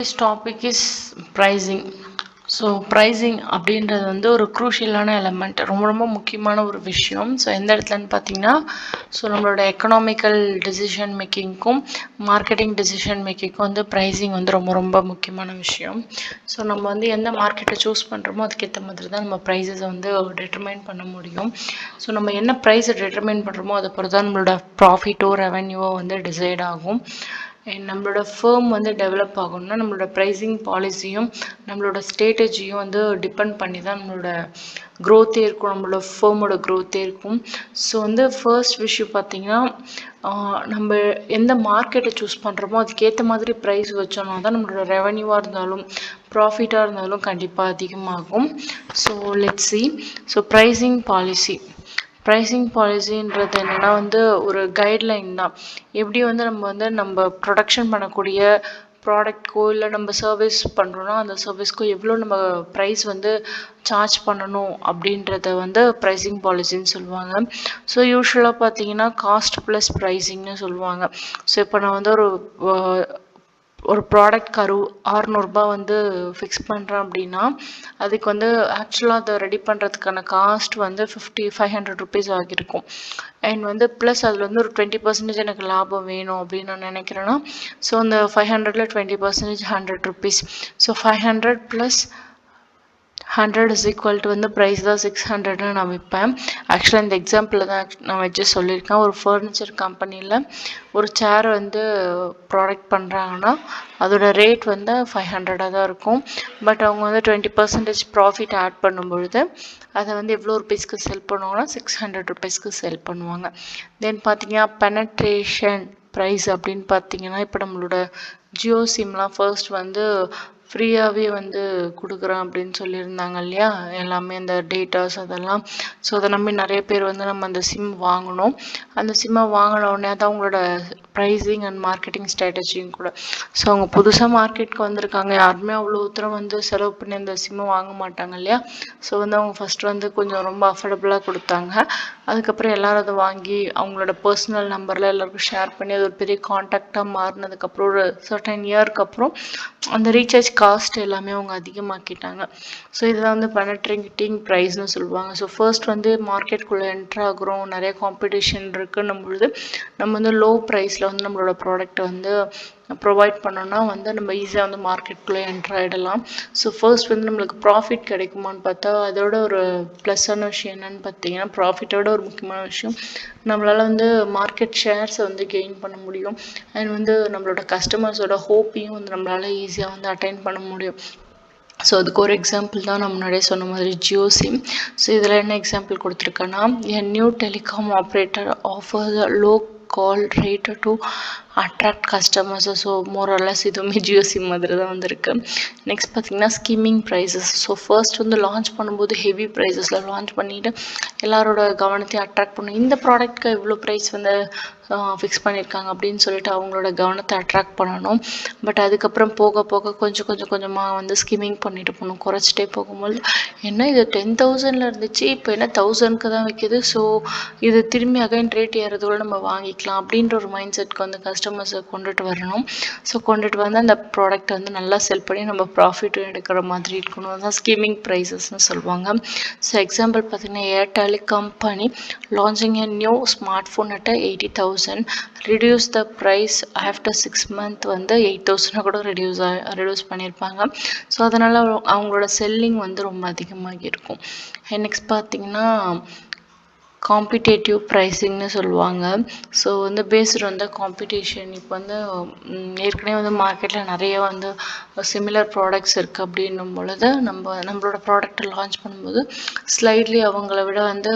This topic is pricing. So pricing அப்படின்றது வந்து ஒரு க்ரூஷியலான எலமெண்ட், ரொம்ப ரொம்ப முக்கியமான ஒரு விஷயம். ஸோ எந்த இடத்துலன்னு பார்த்தீங்கன்னா, ஸோ நம்மளோட எக்கனாமிக்கல் டெசிஷன் மேக்கிங்க்கும் மார்க்கெட்டிங் டெசிஷன் மேக்கிங்க்கும் வந்து ப்ரைஸிங் வந்து ரொம்ப ரொம்ப முக்கியமான விஷயம். ஸோ நம்ம வந்து எந்த மார்க்கெட்டை சூஸ் பண்ணுறோமோ அதுக்கேற்ற மாதிரி தான் நம்ம ப்ரைஸஸை வந்து டிட்டர்மைன் பண்ண முடியும். ஸோ நம்ம என்ன ப்ரைஸை டிட்டர்மைன் பண்ணுறோமோ அதை பொறுத்து தான் நம்மளோட ப்ராஃபிட்டோ ரெவென்யூவோ வந்து டிசைட் ஆகும். நம்மளோட ஃபேம் வந்து டெவலப் ஆகணும்னா நம்மளோட ப்ரைஸிங் பாலிசியும் நம்மளோட ஸ்ட்ராட்டஜியும் வந்து டிபெண்ட் பண்ணி தான் நம்மளோட க்ரோத்தே இருக்கும், நம்மளோட ஃபேமோட க்ரோத்தே இருக்கும். ஸோ வந்து ஃபர்ஸ்ட் விஷயம் பார்த்திங்கன்னா, நம்ம எந்த மார்க்கெட்டை சூஸ் பண்ணுறோமோ அதுக்கேற்ற மாதிரி ப்ரைஸ் வச்சோம்னா தான் நம்மளோட ரெவென்யூவாக இருந்தாலும் ப்ராஃபிட்டாக இருந்தாலும் கண்டிப்பாக அதிகமாகும். So let's see. So pricing பாலிசின்றது என்னென்னா வந்து ஒரு கைட்லைன் தான். எப்படி வந்து நம்ம ப்ரொடக்ஷன் பண்ணக்கூடிய ப்ராடக்ட்க்கோ இல்லை நம்ம சர்வீஸ் பண்ணுறோன்னா அந்த சர்வீஸ்க்கோ எவ்வளோ நம்ம ப்ரைஸ் வந்து சார்ஜ் பண்ணணும் அப்படின்றத வந்து ப்ரைஸிங் பாலிசின்னு சொல்லுவாங்க. ஸோ யூஸ்வலாக பார்த்தீங்கன்னா காஸ்ட் ப்ளஸ் ப்ரைஸிங்னு சொல்லுவாங்க. ஸோ இப்போ நான் வந்து ஒரு ப்ராடக்ட் 600 வந்து ஃபிக்ஸ் பண்ணுறேன் அப்படின்னா அதுக்கு வந்து ஆக்சுவலாக அதை ரெடி பண்ணுறதுக்கான காஸ்ட் வந்து 500 ருபீஸ் ஆகியிருக்கும். அண்ட் வந்து ப்ளஸ் அதில் வந்து ஒரு 20% எனக்கு லாபம் வேணும் அப்படின்னு நான் நினைக்கிறேன்னா, ஸோ அந்த 500ல் 20% 100 rupees. So 500 + 100 is equal to வந்து ப்ரைஸ் தான் 600ன்னு நான் விற்பேன். ஆக்சுவலாக இந்த எக்ஸாம்பிளில் தான் நான் வச்சு சொல்லியிருக்கேன். ஒரு ஃபர்னிச்சர் கம்பெனியில் ஒரு சேர் வந்து ப்ராடக்ட் பண்ணுறாங்கன்னா அதோட ரேட் வந்து 500 தான் இருக்கும். பட் அவங்க வந்து 20% ப்ராஃபிட் ஆட் பண்ணும்பொழுது அதை வந்து எவ்வளோ ருபீஸ்க்கு செல் பண்ணுவாங்கன்னா 600 ருபீஸ்க்கு செல் பண்ணுவாங்க. தென் பார்த்தீங்கன்னா பெனட்ரேஷன் ப்ரைஸ் அப்படின்னு பார்த்தீங்கன்னா, இப்போ நம்மளோட ஜியோ சிம்லாம் ஃபர்ஸ்ட் வந்து ஃப்ரீயாகவே வந்து கொடுக்குறேன் அப்படின்னு சொல்லியிருந்தாங்க இல்லையா, எல்லாமே அந்த டேட்டாஸ் அதெல்லாம். ஸோ அதை நம்பி நிறைய பேர் வந்து நம்ம அந்த சிம் வாங்கினோம். அந்த சிம்மை வாங்கின உடனே தான் அவங்களோட ப்ரைஸிங் அண்ட் மார்க்கெட்டிங் ஸ்ட்ராட்டஜியும் கூட. ஸோ அவங்க புதுசாக மார்க்கெட்டுக்கு வந்திருக்காங்க, யாருமே அவ்வளோ தூரம் வந்து செலவு பண்ணி அந்த சிம்மை வாங்க மாட்டாங்க இல்லையா. ஸோ வந்து அவங்க ஃபஸ்ட்டு வந்து கொஞ்சம் ரொம்ப அஃபோர்டபுளாக கொடுத்தாங்க. அதுக்கப்புறம் எல்லோரும் அதை வாங்கி அவங்களோட பர்சனல் நம்பரில் எல்லாருக்கும் ஷேர் பண்ணி அது ஒரு பெரிய காண்டாக்டாக மாறினதுக்கப்புறம் ஒரு சர்டன் இயருக்கு அப்புறம் அந்த ரீசார்ஜ் காஸ்ட் எல்லாமே அவங்க அதிகமாக்கிட்டாங்க. ஸோ இதெல்லாம் வந்து பெனட்ரேட்டிங் ப்ரைஸ்னு சொல்லுவாங்க. ஸோ ஃபர்ஸ்ட் வந்து மார்க்கெட்டுக்குள்ளே என்ட்ரு ஆகுறோம், நிறைய காம்படிஷன் இருக்குன்னும் பொழுது நம்ம வந்து லோ ப்ரைஸில் வந்து நம்மளோட ப்ராடக்ட்டை வந்து ப்ரொவைட் பண்ணோன்னா வந்து நம்ம ஈஸியாக வந்து மார்க்கெட்டுக்குள்ளே என்ட்ரு ஆகிடலாம். ஸோ ஃபர்ஸ்ட் வந்து நம்மளுக்கு ப்ராஃபிட் கிடைக்குமான்னு பார்த்தா அதோட ஒரு ப்ளஸ்ஸான விஷயம் என்னென்னு பார்த்தீங்கன்னா, ப்ராஃபிட்டோட ஒரு முக்கியமான விஷயம் நம்மளால் வந்து மார்க்கெட் ஷேர்ஸை வந்து கெயின் பண்ண முடியும். அண்ட் வந்து நம்மளோட கஸ்டமர்ஸோட ஹோப்பையும் வந்து நம்மளால் ஈஸியாக வந்து அட்டைன் பண்ண முடியும். ஸோ அதுக்கு ஒரு எக்ஸாம்பிள் தான் நான் முன்னாடியே சொன்ன மாதிரி ஜியோ சிம். ஸோ இதில் என்ன எக்ஸாம்பிள் கொடுத்துருக்கேன்னா, a new telecom operator offer low call rate to attract customers. So மோரலஸ் இதுவுமே ஜியோ சிம் மாதிரி தான் வந்திருக்கு. நெக்ஸ்ட் பார்த்திங்கன்னா ஸ்கிம்மிங் ப்ரைஸஸ். ஸோ ஃபர்ஸ்ட் வந்து லான்ச் பண்ணும்போது ஹெவி ப்ரைஸஸில் லான்ச் பண்ணிவிட்டு எல்லாரோட கவனத்தையும் அட்ராக்ட் பண்ணும். இந்த ப்ராடக்ட்க்கு இவ்வளோ ப்ரைஸ் வந்து ஃபிக்ஸ் பண்ணியிருக்காங்க அப்படின்னு சொல்லிட்டு அவங்களோட கவனத்தை அட்ராக்ட் பண்ணணும். பட் அதுக்கப்புறம் போக போக கொஞ்சமாக வந்து ஸ்கிம்மிங் பண்ணிட்டு போகணும். குறைச்சிட்டே போகும்போது என்ன இது 10,000ல் இருந்துச்சு, இப்போ என்ன 1000க்கு தான் விற்கிது, ஸோ இது திரும்பி அகைன் ரேட் ஏறதோடு நம்ம வாங்கிக்கலாம் அப்படின்ற ஒரு மைண்ட் செட்க்கு வந்து கஸ்டமர்ஸை கொண்டுட்டு வரணும். ஸோ கொண்டுட்டு வந்து அந்த ப்ராடக்ட்டை வந்து நல்லா செல் பண்ணி நம்ம ப்ராஃபிட்டும் எடுக்கிற மாதிரி இருக்கணும். அதுதான் ஸ்கிம்மிங் ப்ரைஸஸ்ன்னு சொல்லுவாங்க. ஸோ எக்ஸாம்பிள் பார்த்திங்கன்னா, Airtel company launching a new smart phone at 80,000, reduce the price after 6 months வந்து 8,000 கூட ரெடியூஸ் பண்ணியிருப்பாங்க. ஸோ அதனால் அவங்களோட செல்லிங் வந்து ரொம்ப அதிகமாக இருக்கும். நெக்ஸ்ட் பார்த்திங்கன்னா காம்படிட்டிவ் ப்ரைஸிங்னு சொல்லுவாங்க. ஸோ வந்து பேஸ்டு வந்து காம்படிஷன். இப்போ வந்து ஏற்கனவே வந்து மார்க்கெட்டில் நிறைய வந்து சிமிலர் ப்ராடக்ட்ஸ் இருக்குது அப்படின்னும் பொழுது நம்மளோட ப்ராடக்ட்டை லான்ச் பண்ணும்போது ஸ்லைட்லி அவங்கள விட வந்து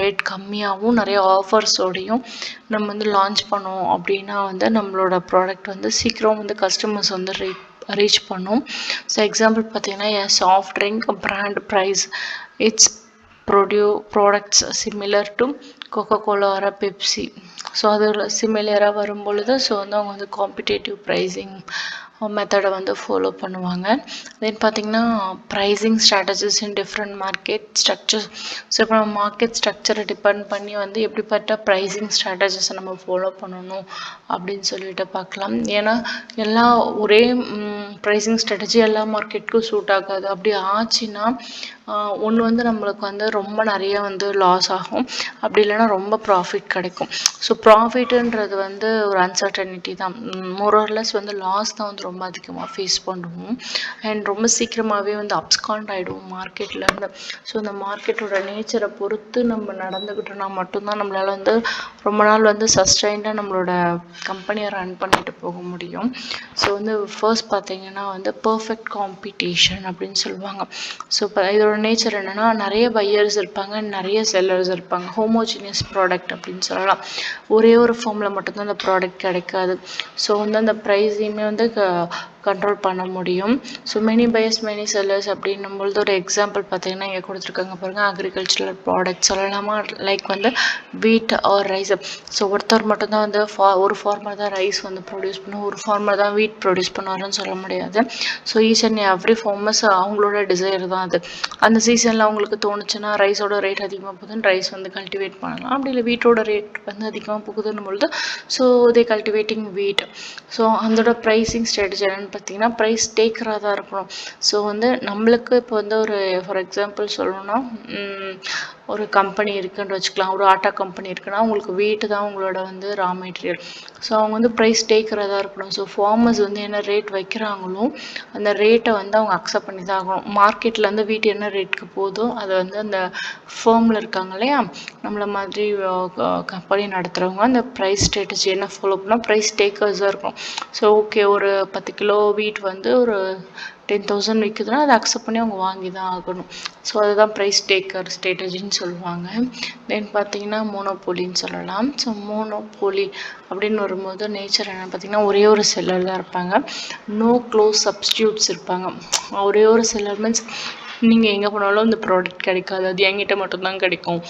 ரேட் கம்மியாகவும் நிறைய ஆஃபர்ஸோடையும் நம்ம வந்து லான்ச் பண்ணோம் அப்படின்னா வந்து நம்மளோட ப்ராடக்ட் வந்து சீக்கிரம் வந்து கஸ்டமர்ஸ் வந்து ரீச் பண்ணும். ஸோ எக்ஸாம்பிள் பார்த்திங்கன்னா, soft drink brand price its products similar to Coca-Cola or Pepsi. So அது சிமிலராக வரும் பொழுது ஸோ வந்து அவங்க வந்து காம்படிட்டிவ் ப்ரைஸிங் மெத்தடை வந்து ஃபாலோ பண்ணுவாங்க. தென் பார்த்தீங்கன்னா pricing strategies in different market structures. So இப்போ நம்ம மார்க்கெட் ஸ்ட்ரக்சரை டிபெண்ட் பண்ணி வந்து எப்படிப்பட்ட ப்ரைஸிங் ஸ்ட்ராட்டஜிஸை நம்ம ஃபாலோ பண்ணணும் அப்படின்னு சொல்லிட்டு பார்க்கலாம். ஏன்னா எல்லா ஒரே ப்ரைஸிங் ஸ்ட்ராட்டஜி எல்லா மார்க்கெட்டுக்கும் சூட் ஆகாது. அப்படி ஆச்சுன்னா ஒன்று வந்து நம்மளுக்கு வந்து ரொம்ப நிறைய வந்து லாஸ் ஆகும், அப்படி இல்லைன்னா ரொம்ப ப்ராஃபிட் கிடைக்கும். ஸோ ப்ராஃபிட்டுன்றது வந்து ஒரு அன்சர்டனிட்டி தான். மோரோர்லெஸ் வந்து லாஸ் தான் வந்து ரொம்ப அதிகமாக ஃபேஸ் பண்ணுவோம். அண்ட் ரொம்ப சீக்கிரமாகவே வந்து அப்ஸ்காண்ட் ஆகிடுவோம் மார்க்கெட்லேருந்து. ஸோ இந்த மார்க்கெட்டோட நேச்சரை பொறுத்து நம்ம நடந்துக்கிட்டோம்னா மட்டும்தான் நம்மளால் வந்து ரொம்ப நாள் வந்து சஸ்டைண்டாக நம்மளோட கம்பெனியை ரன் பண்ணிட்டு போக முடியும். ஸோ வந்து ஃபர்ஸ்ட் பார்த்தீங்கன்னா வந்து பர்ஃபெக்ட் காம்படிஷன் அப்படின்னு சொல்லுவாங்க. ஸோ இப்போ இதோட நேச்சர் என்னென்னா நிறைய பையர்ஸ் இருப்பாங்க, நிறைய செல்லர்ஸ் இருப்பாங்க. ஹோமோஜினியஸ் ப்ராடக்ட் அப்படின்னு சொல்லலாம். ஒரே ஒரு ஃபார்மில் மட்டும்தான் அந்த ப்ராடக்ட் கிடைக்காது. ஸோ வந்து அந்த ப்ரைஸையுமே வந்து கண்ட்ரோல் பண்ண முடியும். So many buyers many sellers அப்படின்னும்பொழுது ஒரு எக்ஸாம்பிள் பார்த்தீங்கன்னா இங்கே கொடுத்துருக்காங்க பாருங்கள், அக்ரிகல்ச்சரல் ப்ராடக்ட் சொல்லலாமா. லைக் வந்து வீட் ஆர் ரைஸ். ஸோ ஒருத்தர் மட்டும்தான் வந்து ஒரு ஃபார்மர் தான் ரைஸ் வந்து ப்ரொடியூஸ் பண்ணும், ஒரு ஃபார்மர் தான் வீட் ப்ரொடியூஸ் பண்ணுவாருன்னு சொல்ல முடியாது. So each and every farmers அவங்களோட டிசைர் தான் அது. அந்த சீசனில் அவங்களுக்கு தோணுச்சுன்னா ரைஸோட ரேட் அதிகமாக போகுதுன்னு ரைஸ் வந்து கல்டிவேட் பண்ணலாம், அப்படி இல்லை வீட்டோட ரேட் வந்து அதிகமாக போகுதுன்னு பொழுது ஸோ தே கல்டிவேட்டிங் வீட். ஸோ அதோட ப்ரைஸிங் ஸ்ட்ராட்டஜி என்னென்னு பார்த்தீங்கன்னா ப்ரைஸ் டேக்கராக தான் இருக்கணும். ஸோ வந்து நம்மளுக்கு இப்போ வந்து ஒரு ஃபார் எக்ஸாம்பிள் சொல்லணும்னா ஒரு கம்பெனி இருக்குன்னு வச்சுக்கலாம், ஒரு ஆட்டா கம்பெனி இருக்குன்னா உங்களுக்கு வீட்டு தான் உங்களோட வந்து ரா மெட்டீரியல். ஸோ அவங்க வந்து ப்ரைஸ் டேக்கராக தான் இருக்கணும். ஸோ ஃபார்மர்ஸ் வந்து என்ன ரேட் வைக்கிறாங்களோ அந்த ரேட்டை வந்து அவங்க அக்செப்ட் பண்ணி தான் ஆகணும். மார்க்கெட்டில் வந்து வீட்டு என்ன ரேட்டுக்கு போதோ அதை வந்து அந்த ஃபார்மில் இருக்காங்க இல்லையா நம்மள மாதிரி கம்பெனி நடத்துகிறவங்க அந்த ப்ரைஸ் ஸ்ட்ராட்டஜி என்ன ஃபாலோ பண்ணால் ப்ரைஸ் டேக்கர்ஸாக இருக்கும். ஸோ ஓகே ஒரு 10 கிலோ வீட் வந்து ஒரு 10,000 விற்குதுன்னா அதை அக்செப்ட் பண்ணி அவங்க வாங்கி தான் ஆகணும். ஸோ அதுதான் ப்ரைஸ் டேக்கர் ஸ்ட்ராட்டஜின்னு சொல்லுவாங்க. தென் பார்த்தீங்கன்னா மோனோபோலின்னு சொல்லலாம். ஸோ மோனோபோலி அப்படின்னு வரும்போது நேச்சர் என்ன பார்த்தீங்கன்னா ஒரே ஒரு செல்லர் தான் இருப்பாங்க, நோ க்ளோஸ் சப்ஸ்டியூட்ஸ் இருப்பாங்க. ஒரே ஒரு செல்லர் மீன்ஸ் நீங்கள் எங்கே போனாலும் இந்த ப்ராடக்ட் கிடைக்காது, அது என்கிட்ட மட்டும்தான் கிடைக்கும்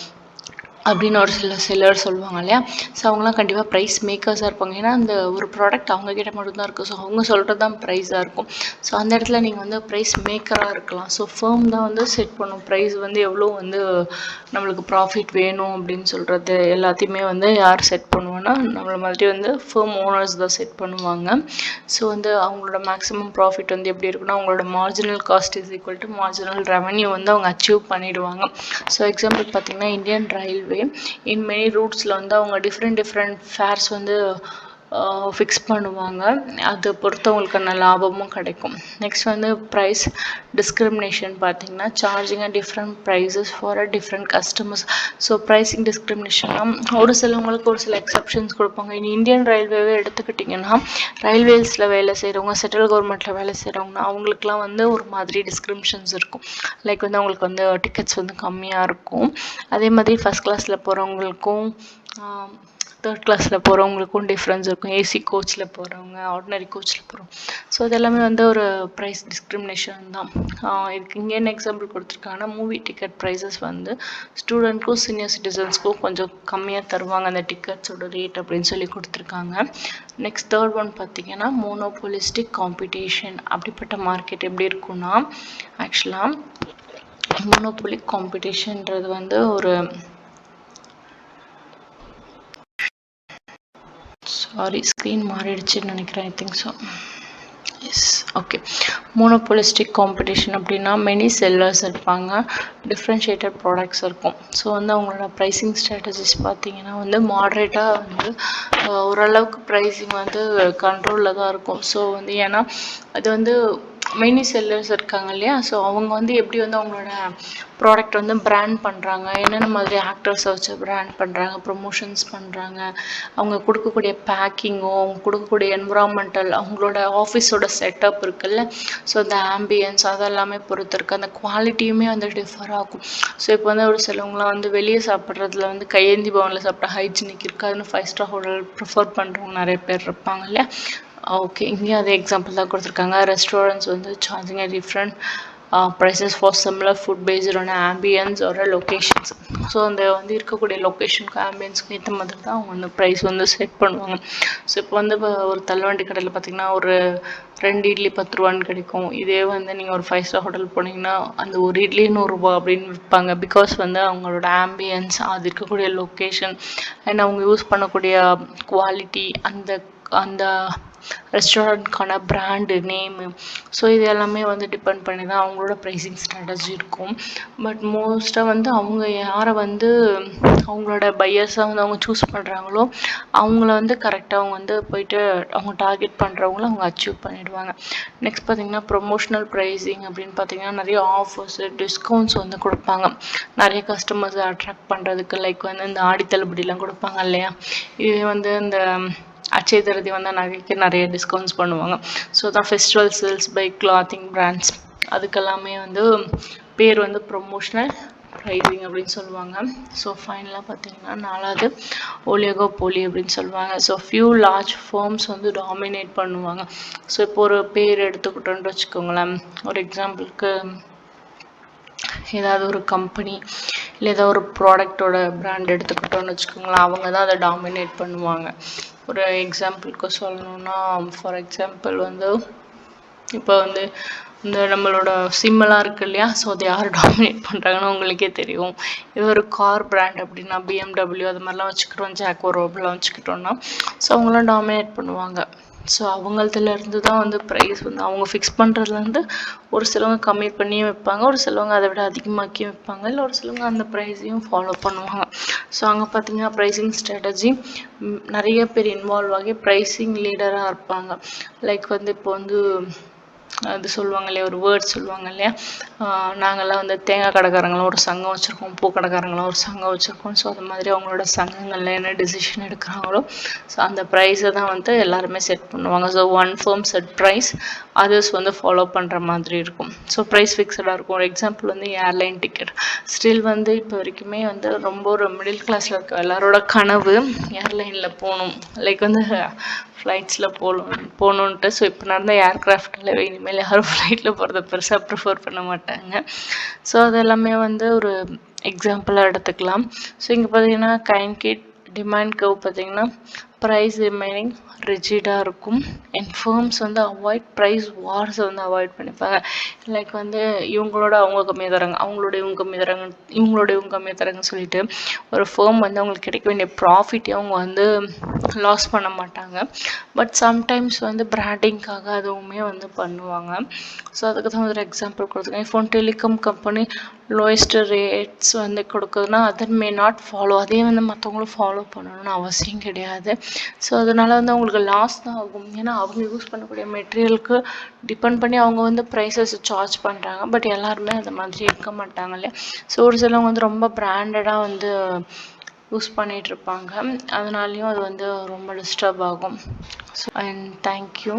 அப்படின்னு ஒரு சில செல்லர் சொல்லுவாங்க இல்லையா. ஸோ அவங்களாம் கண்டிப்பாக ப்ரைஸ் மேக்கர்ஸாக இருப்பாங்க. ஏன்னா அந்த ஒரு ப்ராடக்ட் அவங்கக்கிட்ட மட்டும்தான் இருக்கும். ஸோ அவங்க சொல்கிறது தான் ப்ரைஸாக இருக்கும். ஸோ அந்த இடத்துல நீங்கள் வந்து ப்ரைஸ் மேக்கராக இருக்கலாம். ஸோ ஃபேம் தான் வந்து செட் பண்ணும் ப்ரைஸ் வந்து எவ்வளோ வந்து நம்மளுக்கு ப்ராஃபிட் வேணும் அப்படின்னு சொல்கிறது எல்லாத்தையுமே வந்து யார் செட் பண்ணுவோன்னா நம்மள மாதிரி வந்து ஃபேம் ஓனர்ஸ் தான் செட் பண்ணுவாங்க. ஸோ வந்து அவங்களோட மேக்ஸிமம் ப்ராஃபிட் வந்து எப்படி இருக்குன்னா அவங்களோட marginal cost is equal to marginal revenue வந்து அவங்க அச்சீவ் பண்ணிடுவாங்க. ஸோ எக்ஸாம்பிள் பார்த்தீங்கன்னா இந்தியன் ரயில்வே இன் மெனி ரூட்ஸில் வந்து அவங்க டிஃப்ரெண்ட் ஃபேர்ஸ் வந்து ஃபிக்ஸ் பண்ணுவாங்க. அதை பொறுத்து அவங்களுக்கான லாபமும் கிடைக்கும். நெக்ஸ்ட் வந்து ப்ரைஸ் டிஸ்கிரிமினேஷன் பார்த்தீங்கன்னா charging different prices for different customers. So pricing டிஸ்கிரிமினேஷன்லாம் ஒரு சிலவங்களுக்கு ஒரு சில எக்ஸப்ஷன்ஸ் கொடுப்பாங்க. இந்தியன் ரயில்வேவே எடுத்துக்கிட்டிங்கன்னா ரயில்வேஸில் வேலை செய்கிறவங்க சென்ட்ரல் கவர்மெண்ட்டில் வேலை செய்கிறவங்கன்னா அவங்களுக்குலாம் வந்து ஒரு மாதிரி டிஸ்கிரிமினேஷன்ஸ் இருக்கும். லைக் வந்து அவங்களுக்கு வந்து டிக்கெட்ஸ் வந்து கம்மியாக இருக்கும். அதே மாதிரி ஃபஸ்ட் கிளாஸில் போகிறவங்களுக்கும் தேர்ட் கிளாஸில் போகிறவங்களுக்கும் டிஃப்ரென்ஸ் இருக்கும். ஏசி கோச்சில் போகிறவங்க, ஆர்டினரி கோச்சில் போகிறவங்க. ஸோ இதெல்லாமே வந்து ஒரு ப்ரைஸ் டிஸ்கிரிமினேஷன் தான். இதுக்கு இங்கே என்ன எக்ஸாம்பிள் கொடுத்துருக்காங்கன்னா மூவி டிக்கெட் ப்ரைஸஸ் வந்து ஸ்டூடெண்ட்க்கும் சீனியர் சிட்டிசன்ஸ்க்கும் கொஞ்சம் கம்மியாக தருவாங்க அந்த டிக்கெட்ஸோட ரேட் அப்படின்னு சொல்லி கொடுத்துருக்காங்க. நெக்ஸ்ட் தேர்ட் ஒன் பார்த்தீங்கன்னா மோனோபோலிஸ்டிக் காம்படிஷன். அப்படிப்பட்ட மார்க்கெட் எப்படி இருக்குன்னா ஆக்சுவலாக மோனோபோலிக் காம்படிஷன்றது வந்து ஒரு ஸ்க்ரீன் மாறிடுச்சுன்னு நினைக்கிறேன். I think so. S okay. Monopolistic competition அப்படின்னா மெனி செல்லர்ஸ் இருப்பாங்க, டிஃப்ரென்ஷியேட்டட் ப்ராடக்ட்ஸ் இருக்கும். ஸோ வந்து அவங்களோட ப்ரைஸிங் ஸ்ட்ராட்டஜிஸ் பார்த்தீங்கன்னா வந்து மாட்ரேட்டாக வந்து ஓரளவுக்கு ப்ரைஸிங் வந்து கண்ட்ரோலில் தான் இருக்கும். ஸோ வந்து ஏன்னா அது வந்து மெனி செல்லர்ஸ் இருக்காங்க இல்லையா. ஸோ அவங்க வந்து எப்படி வந்து அவங்களோட ப்ராடக்ட் வந்து பிராண்ட் பண்ணுறாங்க, என்னென்ன மாதிரி ஆக்டர்ஸை வச்சு பிராண்ட் பண்ணுறாங்க, ப்ரொமோஷன்ஸ் பண்ணுறாங்க, அவங்க கொடுக்கக்கூடிய பேக்கிங்கோ, அவங்க கொடுக்கக்கூடிய என்விரான்மெண்டல், அவங்களோட ஆஃபீஸோட செட்டப் இருக்குல்ல, ஸோ அந்த ஆம்பியன்ஸ் அதெல்லாமே பொறுத்து இருக்குது. அந்த குவாலிட்டியுமே வந்து டிஃபர் ஆகும். ஸோ இப்போ வந்து ஒரு சிலவங்களாம் வந்து வெளியே சாப்பிட்றதுல வந்து கையேந்தி பவனில் சாப்பிட்டா ஹைஜீனிக் இருக்காதுன்னு 5 ஸ்டார் ஹோட்டல் ப்ரிஃபர் பண்ணுறவங்க நிறைய பேர் இருப்பாங்க இல்லையா. ஓகே, இங்கேயும் அதே எக்ஸாம்பிள் தான் கொடுத்துருக்காங்க. ரெஸ்டாரண்ட்ஸ் வந்து charging different prices for similar food based on ambience ஒரு லொக்கேஷன்ஸ். ஸோ அந்த வந்து இருக்கக்கூடிய லொக்கேஷனுக்கு ஆம்பியன்ஸ்க்கு ஏற்ற மாதிரி தான் அவங்க வந்து ப்ரைஸ் வந்து செட் பண்ணுவாங்க. ஸோ இப்போ வந்து ஒரு தள்ளுவண்டி கடையில் பார்த்திங்கன்னா ஒரு 2 இட்லி 10 ரூபான்னு கிடைக்கும். இதே வந்து நீங்கள் ஒரு 5 ஸ்டார் ஹோட்டல் போனீங்கன்னா அந்த ஒரு இட்லி 100 ரூபா அப்படின்னு விற்பாங்க. பிகாஸ் வந்து அவங்களோட ஆம்பியன்ஸ், அது இருக்கக்கூடிய லொக்கேஷன் அண்ட் அவங்க யூஸ் பண்ணக்கூடிய குவாலிட்டி, அந்த அந்த ரெஸ்டாரண்ட்கான பிராண்டு நேமு, ஸோ இது எல்லாமே வந்து டிபெண்ட் பண்ணி தான் அவங்களோட ப்ரைஸிங் ஸ்ட்ராட்டஜி இருக்கும். பட் மோஸ்ட்டாக வந்து அவங்க யாரை வந்து அவங்களோட பையர்ஸாக வந்து அவங்க சூஸ் பண்ணுறாங்களோ அவங்கள வந்து கரெக்டாக அவங்க வந்து போயிட்டு அவங்க டார்கெட் பண்ணுறவங்கள அவங்க அச்சீவ் பண்ணிடுவாங்க. நெக்ஸ்ட் பார்த்திங்கன்னா ப்ரொமோஷனல் ப்ரைஸிங் அப்படின்னு பார்த்திங்கன்னா நிறைய ஆஃபர்ஸு, டிஸ்கவுண்ட்ஸ் வந்து கொடுப்பாங்க நிறைய கஸ்டமர்ஸை அட்ராக்ட் பண்ணுறதுக்கு. லைக் வந்து இந்த ஆடி தள்ளுபடிலாம் கொடுப்பாங்க இல்லையா, இதே வந்து இந்த அச்சய திருதி வந்து நகைக்கு நிறைய டிஸ்கவுண்ட்ஸ் பண்ணுவாங்க. ஸோ தான் festival sales by clothing brands, அதுக்கெல்லாமே வந்து பேர் வந்து ப்ரொமோஷனல் ப்ரைஸிங் அப்படின்னு சொல்லுவாங்க. ஸோ ஃபைனலாக பார்த்தீங்கன்னா 4வது ஒலிகோபோலி அப்படின்னு சொல்லுவாங்க. ஸோ ஃபியூ லார்ஜ் ஃபார்ம்ஸ் வந்து டாமினேட் பண்ணுவாங்க. ஸோ இப்போ ஒரு பேர் எடுத்துக்கிட்டோன்னு வச்சுக்கோங்களேன், ஒரு எக்ஸாம்பிளுக்கு ஏதாவது ஒரு கம்பெனி இல்லை ஏதாவது ஒரு ப்ராடக்டோட பிராண்ட் எடுத்துக்கிட்டோன்னு வச்சுக்கோங்களேன், அவங்க தான் அதை டாமினேட் பண்ணுவாங்க. ஒரு எக்ஸாம்பிளுக்கு சொல்லணுன்னா, ஃபார் எக்ஸாம்பிள் வந்து இப்போ வந்து இந்த நம்மளோட சிம்மெல்லாம் இருக்குது இல்லையா, ஸோ அதை யார் டாமினேட் பண்ணுறாங்கன்னு உங்களுக்கே தெரியும். இது ஒரு கார் பிராண்ட் அப்படின்னா BMW அது மாதிரிலாம் வச்சுக்கிட்டோம், ஜாக்வரோ அப்படிலாம் வச்சுக்கிட்டோன்னா ஸோ அவங்களாம் டாமினேட் பண்ணுவாங்க. ஸோ அவங்களதுலேருந்து தான் வந்து ப்ரைஸ் வந்து அவங்க ஃபிக்ஸ் பண்ணுறதுலேருந்து ஒரு சிலவங்க கம்மி பண்ணியும் வைப்பாங்க, ஒரு சிலவங்க அதை விட அதிகமாக்கியும் வைப்பாங்க, இல்லை ஒரு சிலவங்க அந்த ப்ரைஸையும் ஃபாலோ பண்ணுவாங்க. ஸோ அங்கே பார்த்தீங்கன்னா ப்ரைஸிங் ஸ்ட்ராட்டஜி நிறைய பேர் இன்வால்வ் ஆகி ப்ரைஸிங் லீடராக இருப்பாங்க. லைக் வந்து இப்போ வந்து அது சொல்லுவாங்க இல்லையா, ஒரு வேர்ட் சொல்லுவாங்க இல்லையா, நாங்கள்லாம் வந்து தேங்காய் கடைக்காரங்களாம் ஒரு சங்கம் வச்சுருக்கோம், பூ கடைக்காரங்களாம் ஒரு சங்கம் வச்சுருக்கோம். ஸோ அது மாதிரி அவங்களோட சங்கங்களில் என்ன டிசிஷன் எடுக்கிறாங்களோ ஸோ அந்த ப்ரைஸை தான் வந்து எல்லாருமே செட் பண்ணுவாங்க. So one firm set price, others வந்து ஃபாலோ பண்ணுற மாதிரி இருக்கும். ஸோ ப்ரைஸ் ஃபிக்ஸடாக இருக்கும். ஒரு எக்ஸாம்பிள் வந்து ஏர்லைன் டிக்கெட், ஸ்டில் வந்து இப்போ வரைக்குமே வந்து ரொம்ப ஒரு மிடில் கிளாஸில் இருக்க எல்லாரோட கனவு ஏர்லைனில் போகணும், லைக் வந்து ஃப்ளைட்ஸில் போகணுன்ட்டு. ஸோ இப்போ நடந்த ஏர்க்ராஃப்டில் இனிமேல் யாரும் ஃப்ளைட்டில் போகிறத பெருசாக ப்ரிஃபர் பண்ண மாட்டாங்க. ஸோ அது எல்லாமே வந்து ஒரு எக்ஸாம்பிளாக எடுத்துக்கலாம். ஸோ இங்கே பார்த்தீங்கன்னா கைன்கிட் டிமாண்ட் கர்வ் பார்த்தீங்கன்னா ப்ரைஸ் ரிமைனிங் ரிஜிடாக இருக்கும். அண்ட் ஃபர்ம்ஸ் வந்து அவாய்ட் ப்ரைஸ் வார்ஸை வந்து அவாய்ட் பண்ணிப்பாங்க. லைக் வந்து இவங்களோட அவங்க கம்மியாக தராங்க, அவங்களோட இவங்க கம்மியாக தராங்க, இவங்களோட இவங்க கம்மியாக தராங்கன்னு சொல்லிட்டு ஒரு ஃபர்ம் வந்து அவங்களுக்கு கிடைக்க வேண்டிய ப்ராஃபிட்டே அவங்க வந்து லாஸ் பண்ண மாட்டாங்க. பட் சம்டைம்ஸ் வந்து பிராண்டிங்காக அதுவுமே வந்து பண்ணுவாங்க. ஸோ அதுக்கு தான் ஒரு எக்ஸாம்பிள் கொடுத்துருக்கேன். இப்போ டெலிகாம் கம்பெனி லோயஸ்ட் ரேட்ஸ் வந்து கொடுக்குதுன்னா அதர் மே நாட் ஃபாலோ, அதே வந்து மற்றவங்களும் ஃபாலோ பண்ணணும்னு அவசியம் கிடையாது. ஸோ அதனால் வந்து அவங்களுக்கு லாஸ் தான் ஆகும். ஏன்னா அவங்க யூஸ் பண்ணக்கூடிய மெட்டீரியலுக்கு டிபெண்ட் பண்ணி அவங்க வந்து ப்ரைஸஸ் சார்ஜ் பண்ணுறாங்க. பட் எல்லாருமே அந்த மாதிரி இருக்க மாட்டாங்க இல்லையா. ஸோ ஒரு சிலவங்க வந்து ரொம்ப பிராண்டடாக வந்து யூஸ் பண்ணிகிட்ருப்பாங்க, அதனாலேயும் அது வந்து ரொம்ப டிஸ்டர்ப் ஆகும். So and thank you.